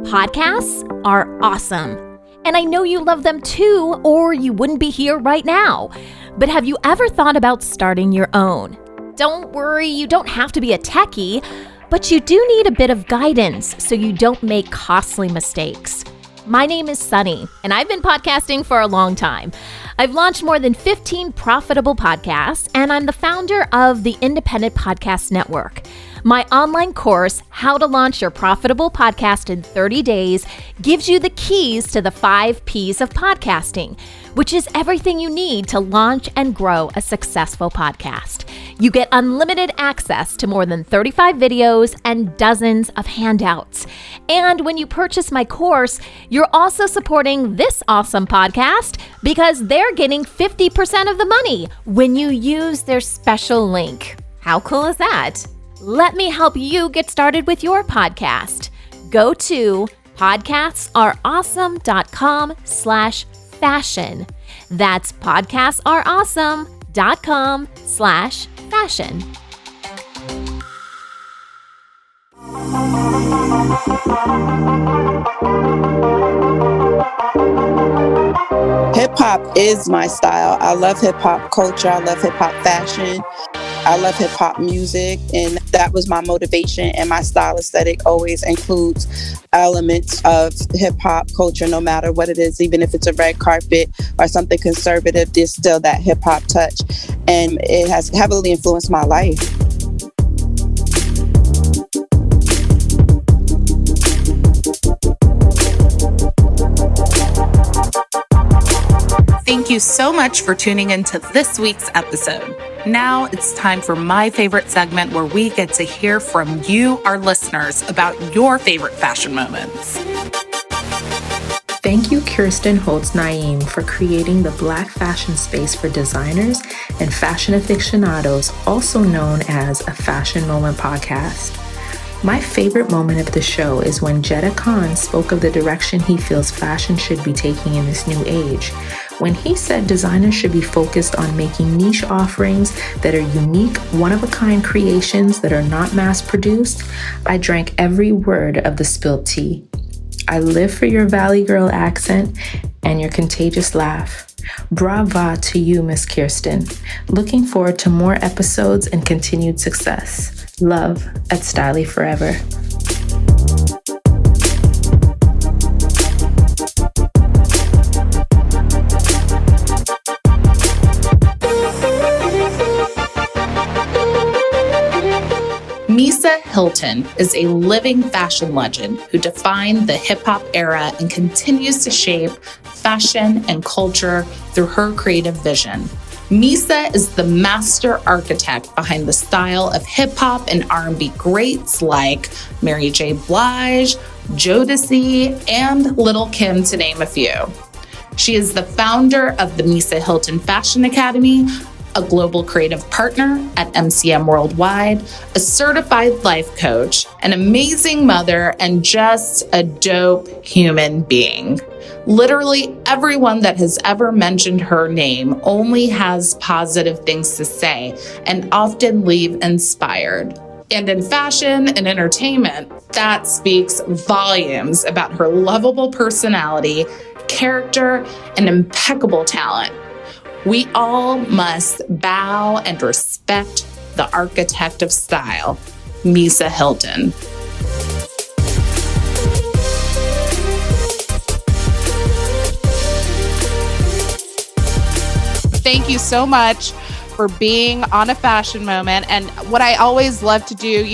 Podcasts are awesome. And I know you love them too, or you wouldn't be here right now. But have you ever thought about starting your own? Don't worry, you don't have to be a techie, but you do need a bit of guidance so you don't make costly mistakes. My name is Sunny, and I've been podcasting for a long time. I've launched more than 15 profitable podcasts, and I'm the founder of the Independent Podcast Network. My online course, How to Launch Your Profitable Podcast in 30 Days, gives you the keys to the 5 Ps of podcasting, which is everything you need to launch and grow a successful podcast. You get unlimited access to more than 35 videos and dozens of handouts. And when you purchase my course, you're also supporting this awesome podcast because they're getting 50% of the money when you use their special link. How cool is that? Let me help you get started with your podcast. Go to podcastareawesome.com/fashion. That's podcastareawesome.com/fashion. Hip hop is my style. I love hip hop culture. I love hip hop fashion. I love hip hop music, and that was my motivation. And my style aesthetic always includes elements of hip hop culture, no matter what it is, even if it's a red carpet or something conservative, there's still that hip hop touch. And it has heavily influenced my life. Thank you so much for tuning into this week's episode. Now it's time for my favorite segment where we get to hear from you, our listeners, about your favorite fashion moments. Thank you, Kirsten Holtz-Naeem, for creating the Black fashion space for designers and fashion aficionados, also known as a Fashion Moment podcast. My favorite moment of the show is when Jetta Khan spoke of the direction he feels fashion should be taking in this new age. When he said designers should be focused on making niche offerings that are unique, one-of-a-kind creations that are not mass-produced, I drank every word of the spilled tea. I live for your Valley Girl accent and your contagious laugh. Brava to you, Miss Kirsten. Looking forward to more episodes and continued success. Love at Styly Forever. Misa Hylton is a living fashion legend who defined the hip-hop era and continues to shape fashion and culture through her creative vision. Misa is the master architect behind the style of hip-hop and R&B greats like Mary J. Blige, Jodeci, and Lil'Kim, to name a few. She is the founder of the Misa Hylton Fashion Academy, a global creative partner at MCM Worldwide, a certified life coach, an amazing mother, and just a dope human being. Literally everyone that has ever mentioned her name only has positive things to say and often leave inspired. And in fashion and entertainment, that speaks volumes about her lovable personality, character, and impeccable talent. We all must bow and respect the architect of style, Misa Hylton. Thank you so much for being on a fashion moment. And what I always love to do,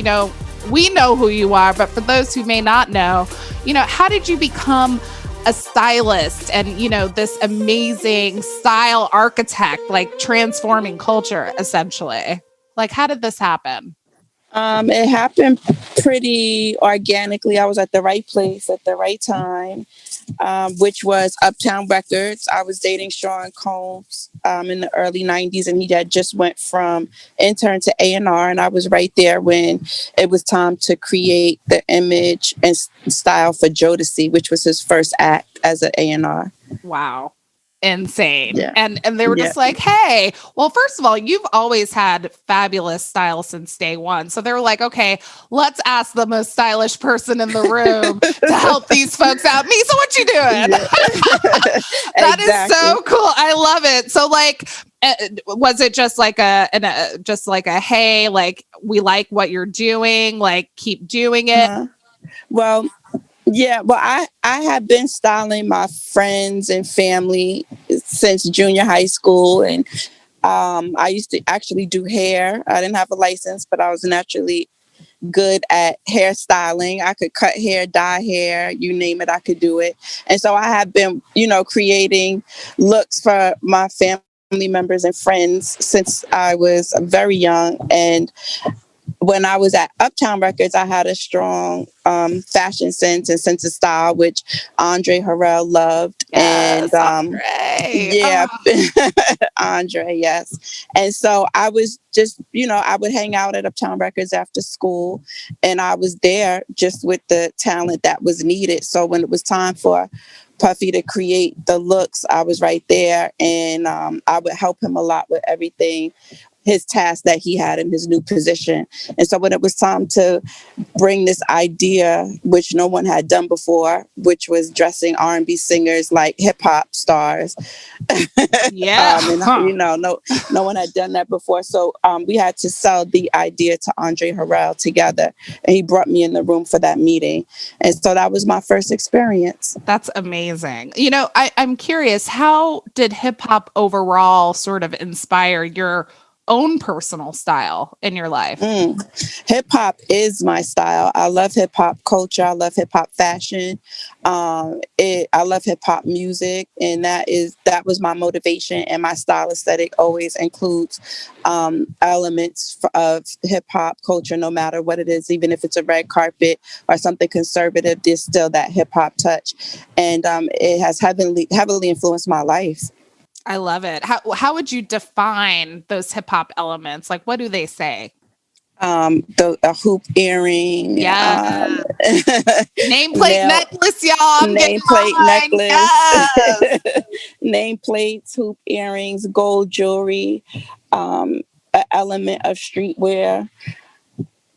we know who you are, but for those who may not know, how did you become a stylist and, this amazing style architect, like transforming culture, essentially? Like, how did this happen? It happened pretty organically. I was at the right place at the right time, which was Uptown Records. I was dating Sean Combs in the early 90s, and he had just went from intern to A&R, and I was right there when it was time to create the image and style for Jodeci, which was his first act as an A&R. Wow. insane. Yeah. And they were just like, hey, well, first of all, you've always had fabulous style since day one. So they were like, okay, let's ask the most stylish person in the room to help these folks out. Misa, what you doing? Yeah. That is Exactly. so cool. I love it. So like, was it just like a hey, like we like what you're doing, like keep doing it? Well, yeah, well, I have been styling my friends and family since junior high school, and I used to actually do hair. I didn't have a license, but I was naturally good at hairstyling. I could cut hair, dye hair, you name it, I could do it. And so I have been, creating looks for my family members and friends since I was very young. And when I was at Uptown Records, I had a strong fashion sense and sense of style, which Andre Harrell loved. Yes, And Andre. yeah, Andre, yes. And so I was just, I would hang out at Uptown Records after school, and I was there just with the talent that was needed. So when it was time for Puffy to create the looks, I was right there, and I would help him a lot with everything, his task that he had in his new position. And so when it was time to bring this idea, which no one had done before, which was dressing R&B singers like hip hop stars. Yeah. No one had done that before. So we had to sell the idea to Andre Harrell together. And he brought me in the room for that meeting. And so that was my first experience. That's amazing. I'm curious, how did hip hop overall sort of inspire your own personal style in your life? Hip hop is my style. I love hip hop culture. I love hip hop fashion. I love hip hop music, and that was my motivation. And my style aesthetic always includes elements of hip hop culture, no matter what it is. Even if it's a red carpet or something conservative, there's still that hip hop touch, and it has heavily influenced my life. I love it. How would you define those hip hop elements? Like, what do they say? The hoop earring. Yeah. Nameplate necklace, y'all. Nameplate necklace. Yes. Nameplates, hoop earrings, gold jewelry, an element of streetwear,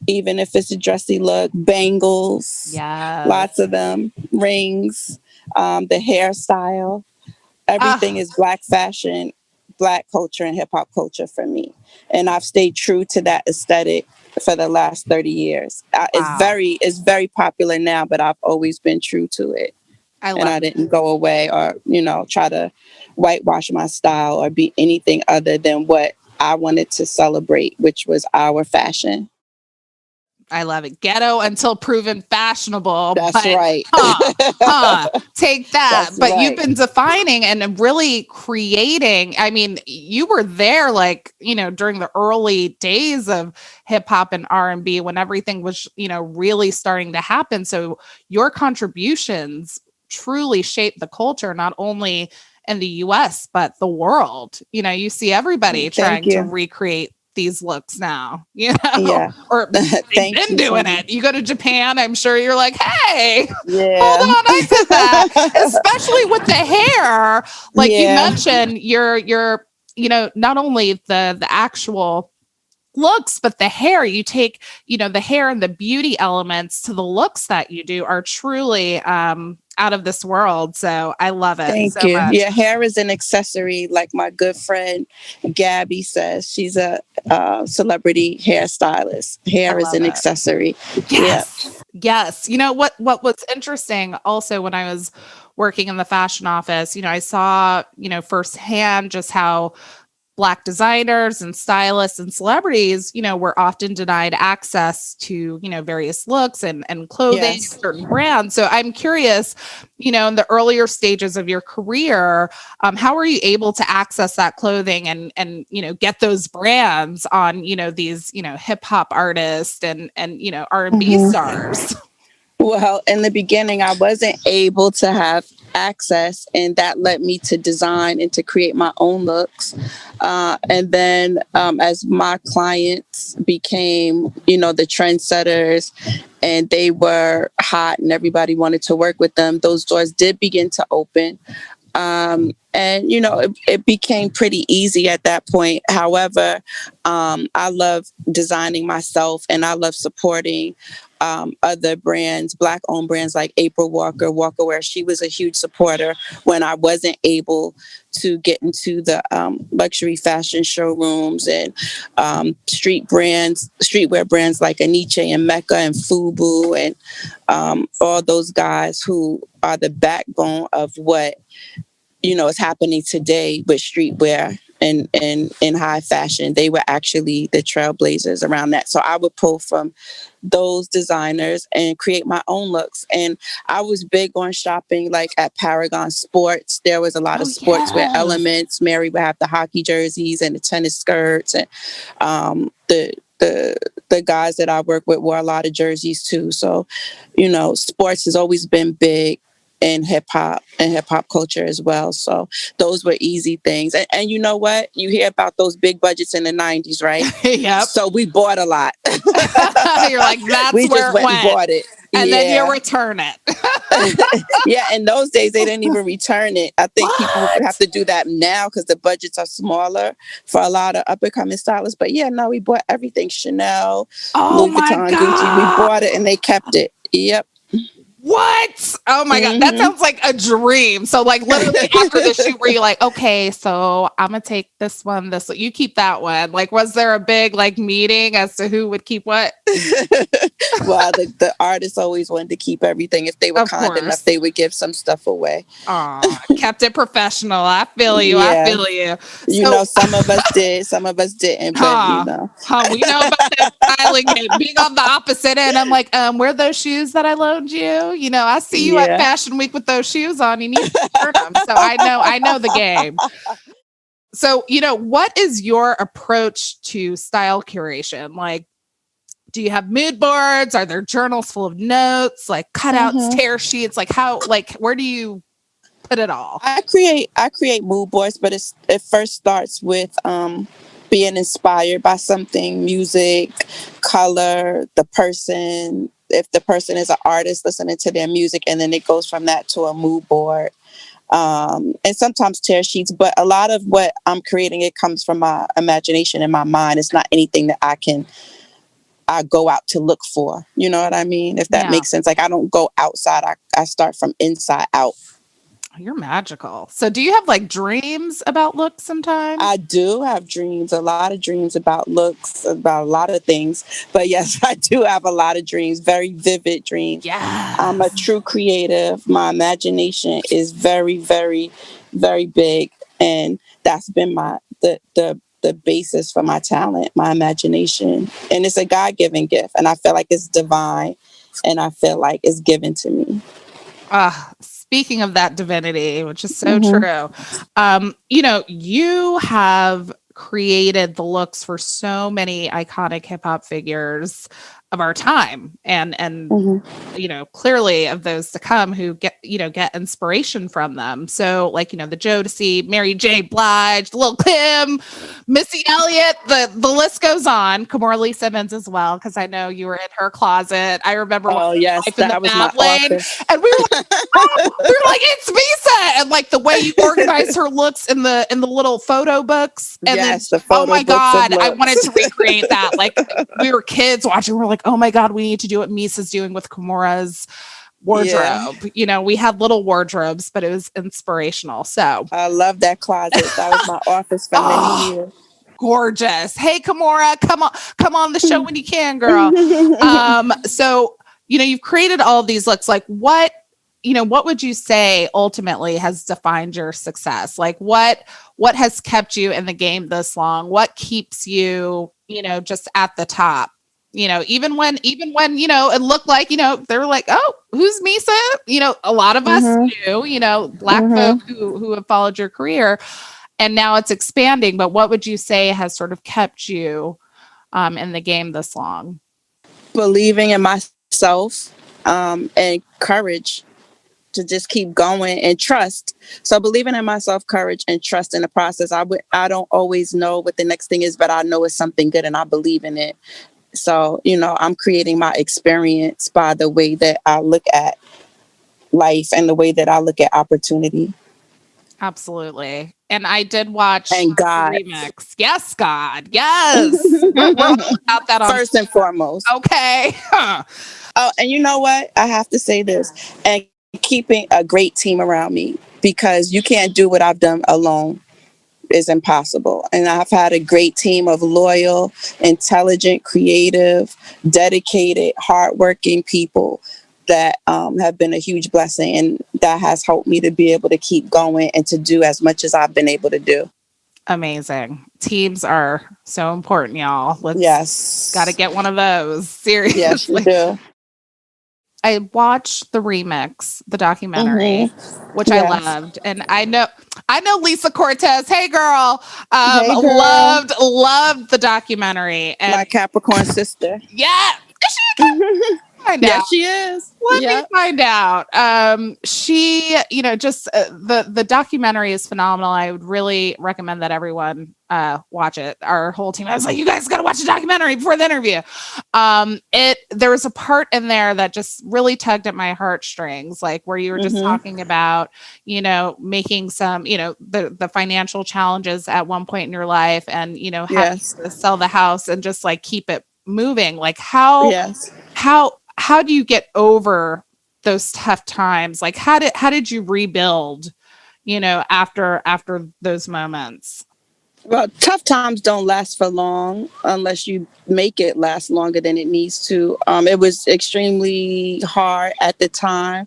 even if it's a dressy look, bangles, lots of them, rings, the hairstyle. Everything is Black fashion, Black culture, and hip hop culture for me. And I've stayed true to that aesthetic for the last 30 years. It's very popular now, but I've always been true to it. I didn't go away or, try to whitewash my style or be anything other than what I wanted to celebrate, which was our fashion. I love it. Ghetto until proven fashionable. That's right. Take that. That's but right. You've been defining and really creating. I mean, you were there during the early days of hip hop and R&B when everything was, really starting to happen. So your contributions truly shaped the culture, not only in the US, but the world. You see everybody trying to recreate these looks now, or they've been doing it. You go to Japan, I'm sure you're like, hey, hold on, I did that. Especially with the hair, like you mentioned, you're not only the actual looks, but the hair. You take, the hair and the beauty elements to the looks that you do are truly out of this world. So I love it. Thank you. Much. Yeah, hair is an accessory, like my good friend Gabby says. She's a celebrity hairstylist. Hair is an accessory. Yes. Yes. What was interesting also when I was working in the fashion office, I saw, firsthand just how Black designers and stylists and celebrities, were often denied access to, various looks and clothing, certain brands. So I'm curious, in the earlier stages of your career, how were you able to access that clothing and get those brands on, these, hip hop artists and R&B stars? Well, in the beginning, I wasn't able to have access, and that led me to design and to create my own looks. And then as my clients became, the trendsetters, and they were hot and everybody wanted to work with them, those doors did begin to open. And, it became pretty easy at that point. However, I love designing myself, and I love supporting other brands, Black-owned brands like April Walker Wear. She was a huge supporter when I wasn't able to get into the luxury fashion showrooms and streetwear brands like Aniche and Mecca and Fubu and all those guys who are the backbone of what is happening today with streetwear and in high fashion. They were actually the trailblazers around that. So I would pull from those designers and create my own looks. And I was big on shopping, like at Paragon Sports. There was a lot of sportswear elements. Mary would have the hockey jerseys and the tennis skirts, and the guys that I work with wore a lot of jerseys too. So, sports has always been big in hip hop and hip hop culture as well. So those were easy things. And you know what? You hear about those big budgets in the 90s, right? Yep. So we bought a lot. You're like, that's we where just went and bought it. And then you return it. Yeah, in those days, they didn't even return it. I think people have to do that now because the budgets are smaller for a lot of up-and-coming stylists. But yeah, no, we bought everything. Chanel, Louis Vuitton, Gucci. We bought it and they kept it. Yep. What? Oh my God. That sounds like a dream. So like literally after the shoot where you're like, okay, so I'm going to take this one, you keep that one. Like, was there a big like meeting as to who would keep what? Well, the artists always wanted to keep everything. If they were kind enough, they would give some stuff away. Kept it professional. I feel you. Yeah. I feel you. Some of us did, some of us didn't, but we know about that styling game. Being on the opposite end, I'm like, where are those shoes that I loaned you? I see you at Fashion Week with those shoes on. You need to return them. So I know the game. So, what is your approach to style curation? Like, do you have mood boards? Are there journals full of notes, like cutouts, tear sheets? Like where do you put it all? I create mood boards, but it first starts with being inspired by something, music, color, the person. If the person is an artist, listening to their music, and then it goes from that to a mood board. And sometimes tear sheets, but a lot of what I'm creating, it comes from my imagination and my mind. It's not anything that I go out to look for. You know what I mean? If that makes sense. Like I don't go outside. I start from inside out. You're magical. So do you have like dreams about looks sometimes? I do have dreams, a lot of dreams about looks, about a lot of things. But yes, I do have a lot of dreams, very vivid dreams. Yeah. I'm a true creative. My imagination is very, very, very big. And that's been the basis for my talent, my imagination. And it's a God-given gift. And I feel like it's divine. And I feel like it's given to me. Speaking of that divinity, which is so true, you have created the looks for so many iconic hip hop figures of our time and clearly of those to come who get inspiration from them. So like, the Jodeci, Mary J. Blige, Lil'Kim, Missy Elliott, the list goes on. Kimora Lee Simmons as well, because I know you were in her closet. I remember that was my office. And we were like, it's Misa, and like the way you organize her looks in the little photo books. And the photo oh my God, I wanted to recreate that. Like we were kids watching, we're like, oh my God, we need to do what Misa's doing with Kimora's wardrobe. We had little wardrobes, but it was inspirational. So I love that closet. That was my office for many years. Gorgeous. Hey, Kimora, come on the show when you can, girl. So, you've created all of these looks. Like what would you say ultimately has defined your success? Like what has kept you in the game this long? What keeps you, just at the top? Even when it looked like, they were like, oh, who's Misa? A lot of us knew, Black folk who have followed your career, and now it's expanding. But what would you say has sort of kept you in the game this long? Believing in myself and courage to just keep going and trust. So believing in myself, courage, and trust in the process. I don't always know what the next thing is, but I know it's something good and I believe in it. So, I'm creating my experience by the way that I look at life and the way that I look at opportunity. And I did watch And the God. remix. Yes, God. Yes. We're all about that on First and foremost. Okay. Oh, and you know what? I have to say this. And keeping a great team around me, because you can't do what I've done alone. Is impossible. And I've had a great team of loyal, intelligent, creative, dedicated, hardworking people that have been a huge blessing. And that has helped me to be able to keep going and to do as much as I've been able to do. Amazing. Teams are so important, y'all. Yes. Got to get one of those. Seriously. Yes, you do. I watched the remix, the documentary, which I loved. And I know Lisa Cortez. Hey girl. Hey, girl. Loved the documentary. And my Capricorn sister. Yeah. Is she a Find out. Yes, she is. Let me find out. She, just the documentary is phenomenal. I would really recommend that everyone watch it. Our whole team, I was like, you guys got to watch the documentary before the interview. There was a part in there that just really tugged at my heartstrings, like where you were just talking about, making some, the financial challenges at one point in your life, and having to sell the house and just like keep it moving. Like how do you get over those tough times? Like how did you rebuild, after those moments? Well, tough times don't last for long unless you make it last longer than it needs to. It was extremely hard at the time,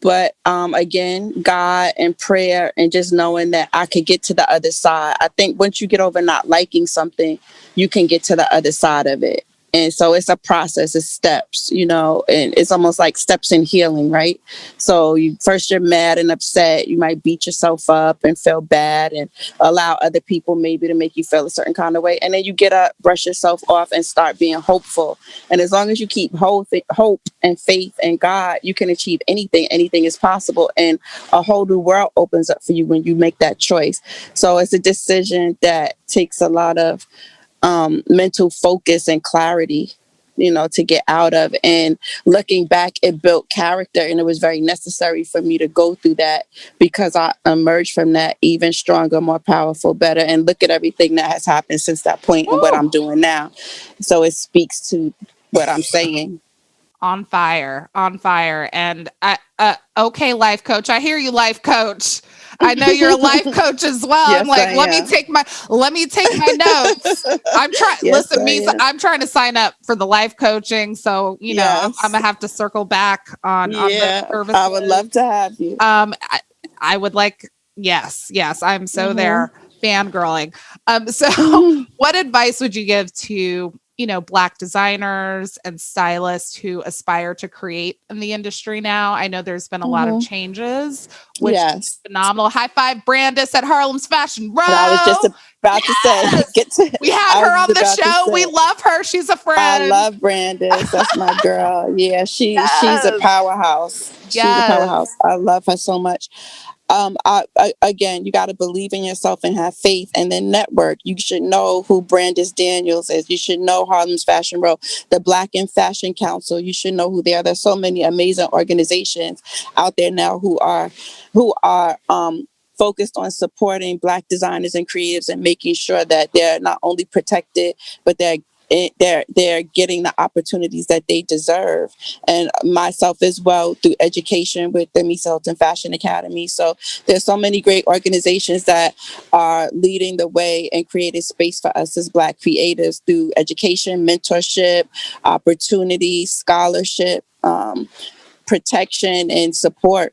but again, God and prayer and just knowing that I could get to the other side. I think once you get over not liking something, you can get to the other side of it. And so it's a process, it's steps, and it's almost like steps in healing, right? So you're mad and upset. You might beat yourself up and feel bad and allow other people maybe to make you feel a certain kind of way. And then you get up, brush yourself off and start being hopeful. And as long as you keep hope and faith in God, you can achieve anything. Anything is possible. And a whole new world opens up for you when you make that choice. So it's a decision that takes a lot of mental focus and clarity, to get out of. And looking back, it built character, and it was very necessary for me to go through that, because I emerged from that even stronger, more powerful, better. And look at everything that has happened since that point and what I'm doing now. So it speaks to what I'm saying. On fire. And okay, life coach. I hear you, life coach. I know you're a life coach as well. Yes, I'm like, let me take my notes. I'm trying. Yes, listen, Misa, I'm trying to sign up for the life coaching. So, I'm gonna have to circle back on the services. I would love to have you. I would like, yes. I'm so there, fangirling. So what advice would you give to Black designers and stylists who aspire to create in the industry now? I know there's been a lot of changes, which is phenomenal. High five, Brandis at Harlem's Fashion Row. I was just about to say, we had her on the show. We love her. She's a friend. I love Brandis. That's my girl. Yeah, she's a powerhouse. She's a powerhouse. I love her so much. Again, you got to believe in yourself and have faith, and then network. You should know who Brandis Daniels is. You should know Harlem's Fashion Row, the Black in Fashion Council. You should know who they are. There's so many amazing organizations out there now who are focused on supporting Black designers and creatives and making sure that they're not only protected, but they're getting the opportunities that they deserve. And myself as well, through education with the Misa Hylton Fashion Academy. So there's so many great organizations that are leading the way and creating space for us as Black creatives through education, mentorship, opportunity, scholarship, protection, and support.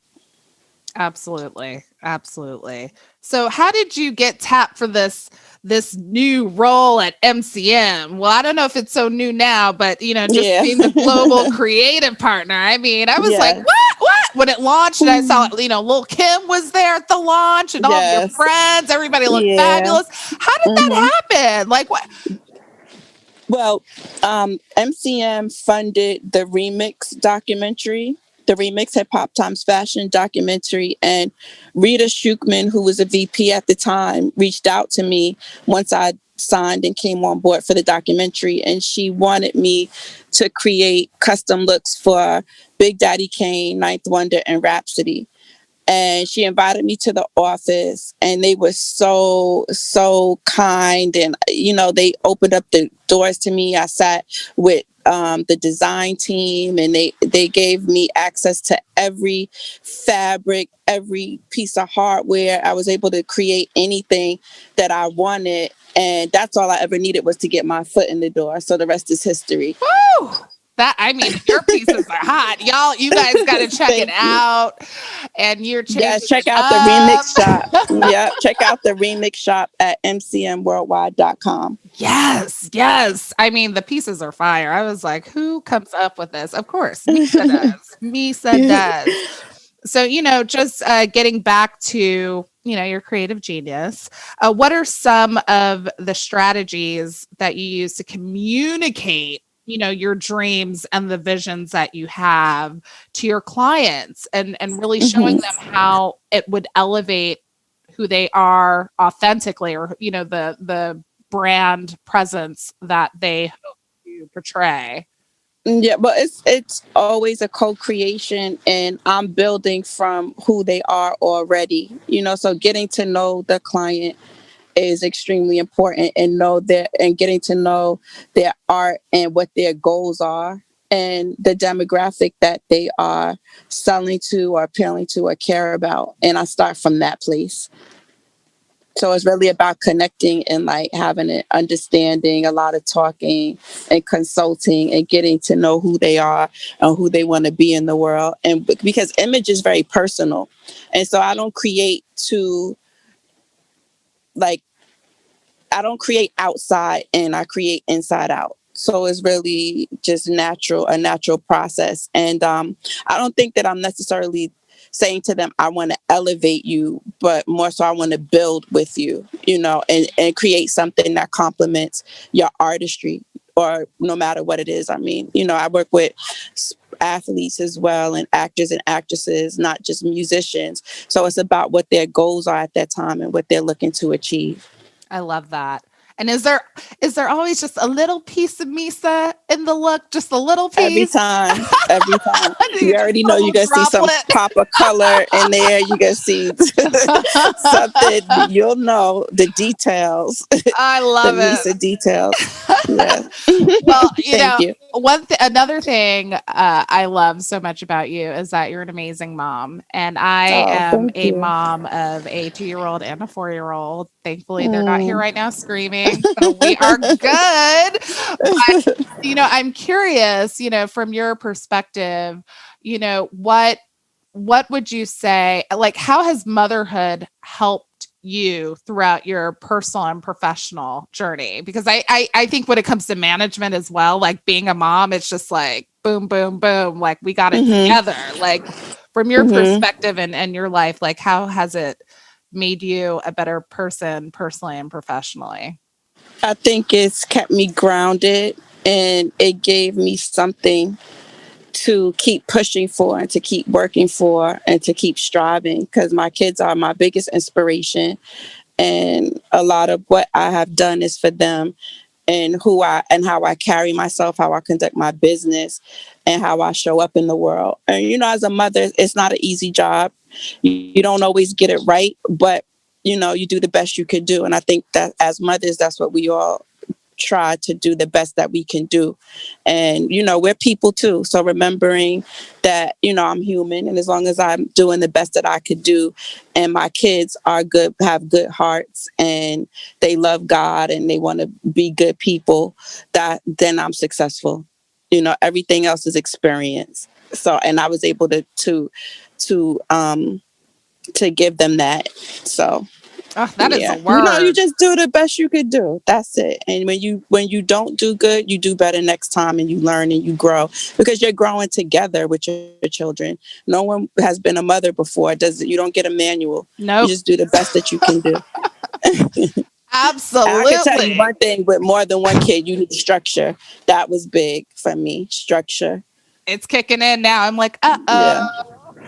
Absolutely. So how did you get tapped for this new role at MCM? Well, I don't know if it's so new now, but being the global creative partner. I mean, I was like, what? When it launched, and I saw, Lil'Kim was there at the launch, and all of your friends, everybody looked fabulous. How did that happen? Like what? Well, MCM funded the Remix documentary. The Remix Hip Hop Times Fashion documentary, and Rita Shukman, who was a VP at the time, reached out to me once I signed and came on board for the documentary, and she wanted me to create custom looks for Big Daddy Kane, Ninth Wonder, and Rhapsody. And she invited me to the office, and they were so kind. And, they opened up the doors to me. I sat with the design team, and they gave me access to every fabric, every piece of hardware. I was able to create anything that I wanted. And that's all I ever needed, was to get my foot in the door. So the rest is history. Woo! Your pieces are hot. Y'all, you guys got to check it out. And you're changing Yes, check it out up. the remix shop. Yep, check out the remix shop at mcmworldwide.com. Yes. I mean, the pieces are fire. I was like, who comes up with this? Of course, Misa does. Misa does. So, just getting back to, your creative genius, what are some of the strategies that you use to communicate, your dreams and the visions that you have to your clients, and really showing them how it would elevate who they are authentically, or, the brand presence that they hope to portray? Yeah, but it's always a co-creation, and I'm building from who they are already. So getting to know the client is extremely important, and getting to know their art and what their goals are, and the demographic that they are selling to or appealing to or care about. And I start from that place. So it's really about connecting and like having an understanding, a lot of talking and consulting, and getting to know who they are and who they want to be in the world. And because image is very personal. And so I don't create outside, and I create inside out. So it's really just a natural process. And I don't think that I'm necessarily saying to them, I want to elevate you, but more so I want to build with you, and create something that complements your artistry, or no matter what it is. I mean, I work with athletes as well, and actors and actresses, not just musicians. So it's about what their goals are at that time and what they're looking to achieve. I love that. And is there always just a little piece of Misa in the look? Just a little piece? Every time. You already know you're going to see some pop of color in there. You're going to see something. You'll know the details. I love the Misa details. Yeah. Well, Thank you. Another thing I love so much about you is that you're an amazing mom. And I am a mom of a 2-year-old and a 4-year-old. Thankfully, they're not here right now screaming. So we are good. But, I'm curious, from your perspective, what would you say, like, how has motherhood helped you throughout your personal and professional journey? Because I think when it comes to management as well, like being a mom, it's just like boom, boom, boom. Like we got it together. Like from your perspective and your life, like how has it made you a better person personally and professionally? I think it's kept me grounded, and it gave me something to keep pushing for, and to keep working for, and to keep striving, because my kids are my biggest inspiration. And a lot of what I have done is for them, and how I carry myself, how I conduct my business, and how I show up in the world. And, as a mother, it's not an easy job. You don't always get it right, but, you do the best you could do. And I think that as mothers, that's what we all try to do, the best that we can do. And, we're people too. So remembering that, I'm human, and as long as I'm doing the best that I could do, and my kids are good, have good hearts, and they love God, and they want to be good people, then I'm successful. Everything else is experience. So, and I was able to give them that. So that is a word. You just do the best you could do. That's it. And when you don't do good, you do better next time, and you learn and you grow, because you're growing together with your children. No one has been a mother before. You don't get a manual. No. You just do the best that you can do. Absolutely. I can tell you one thing: with more than one kid, you need structure. That was big for me. Structure. It's kicking in now. I'm like, Yeah.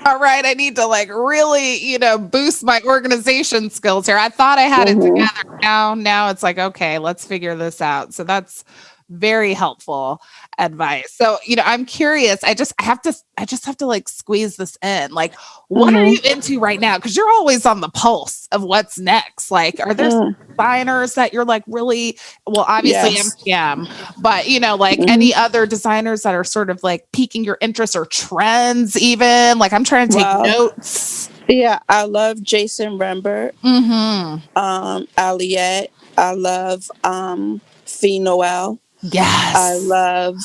All right, I need to really, boost my organization skills here. I thought I had it together. Now it's like, okay, let's figure this out. So that's very helpful advice. So, I'm curious. I just have to like squeeze this in. Like, what are you into right now? Because you're always on the pulse of what's next. Like, are there some designers that you're like really, well, obviously MCM, but like any other designers that are sort of like piquing your interest or trends even? Like, I'm trying to take notes. Yeah, I love Jason Rembert. Aliette. I love Fee Noel. Yes. I love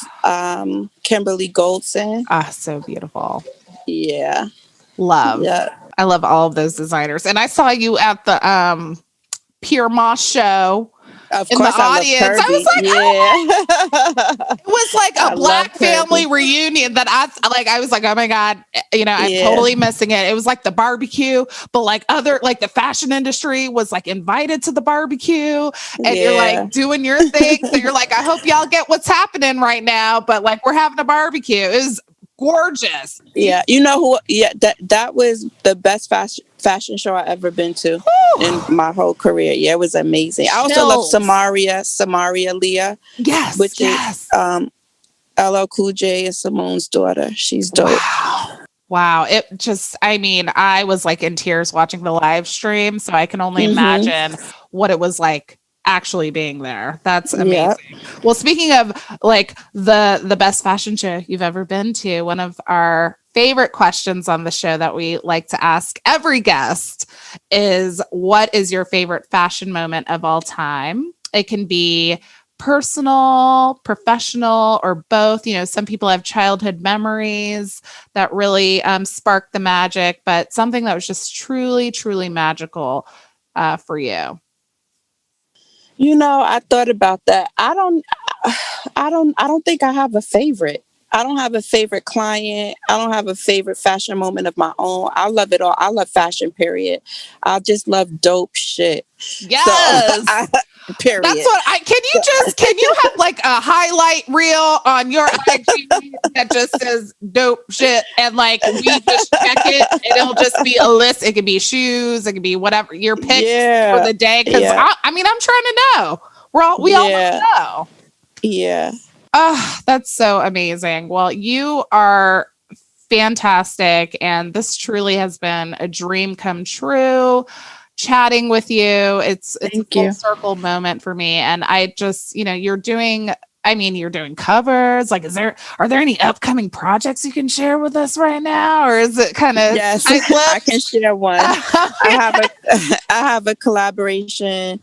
Kimberly Goldson. So beautiful. Yeah. Love. Yeah. I love all of those designers. And I saw you at the Pure Moss show. Of in course, the audience. I was like, it was like a Black family reunion that I was like, oh my God, I'm totally missing it. It was like the barbecue, but like the fashion industry was like invited to the barbecue and you're like doing your thing. So you're like, I hope y'all get what's happening right now, but like we're having a barbecue. It was gorgeous. Yeah. You know who? Yeah. That was the best fashion show I ever been to in my whole career. Yeah. It was amazing. I also love Samaria Leah. Yes. Which is LL Cool J and Simone's daughter. She's dope. Wow. It just, I was like in tears watching the live stream. So I can only imagine what it was like actually being there. That's amazing. Well, speaking of like the best fashion show you've ever been to, one of our favorite questions on the show that we like to ask every guest is, what is your favorite fashion moment of all time? It can be personal, professional, or both. Some people have childhood memories that really spark the magic, but something that was just truly, truly magical for you. I thought about that. I don't think I have a favorite. I don't have a favorite client. I don't have a favorite fashion moment of my own. I love it all. I love fashion, period. I just love dope shit. Yes. So, period. That's what can you have like a highlight reel on your IG that just says dope shit and like we just check it and it'll just be a list. It could be shoes. It could be whatever your picks for the day. Cause I'm trying to know. We all want to know. Yeah. Oh, that's so amazing. Well, you are fantastic. And this truly has been a dream come true. Chatting with you. It's a full circle moment for me. And I just, you're doing covers. Like, are there any upcoming projects you can share with us right now? Or is it kind of, yes, I can share one. I have a collaboration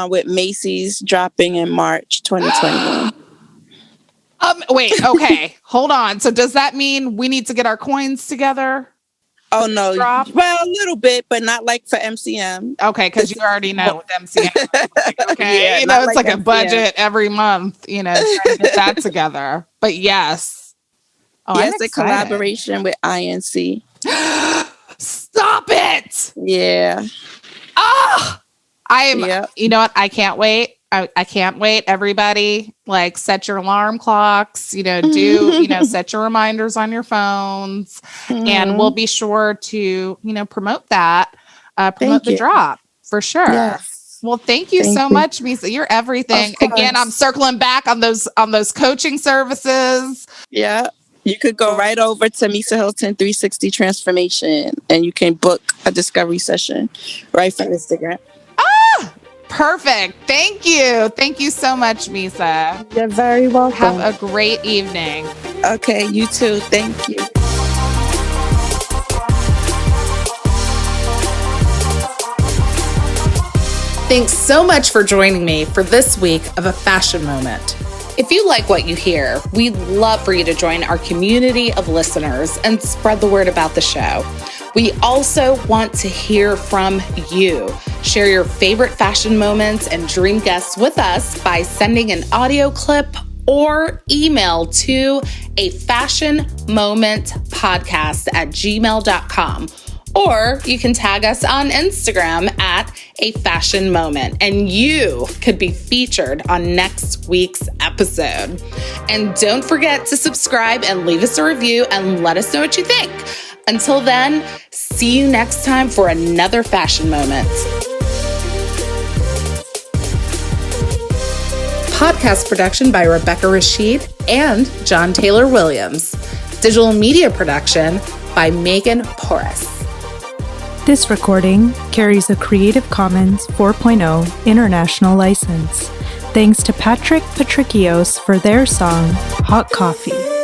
with Macy's dropping in March 2021. Wait, okay. Hold on. So does that mean we need to get our coins together? Oh, no. Well, a little bit, but not like for MCM. Okay, because you already know with MCM. Okay, it's like a budget every month, trying to get that together. But yes. Oh, yes, a collaboration with INC. Stop it! Yeah. You know what? I can't wait. I can't wait. Everybody, like, set your alarm clocks, set your reminders on your phones, and we'll be sure to, promote that, the drop for sure. Yes. Well, thank you so much, Misa. You're everything. Again, I'm circling back on those coaching services. Yeah. You could go right over to Misa Hylton 360 Transformation and you can book a discovery session right from Instagram. Perfect. Thank you. Thank you so much, Misa. You're very welcome. Have a great evening. Okay, you too. Thank you. Thanks so much for joining me for this week of A Fashion Moment. If you like what you hear, we'd love for you to join our community of listeners and spread the word about the show. We also want to hear from you. Share your favorite fashion moments and dream guests with us by sending an audio clip or email to afashionmomentpodcast@gmail.com. Or you can tag us on Instagram at A Fashion Moment, and you could be featured on next week's episode. And don't forget to subscribe and leave us a review and let us know what you think. Until then, see you next time for another fashion moment. Podcast production by Rebecca Rashid and John Taylor Williams. Digital media production by Megan Porras. This recording carries a Creative Commons 4.0 international license. Thanks to Patrick Patricios for their song, Hot Coffee.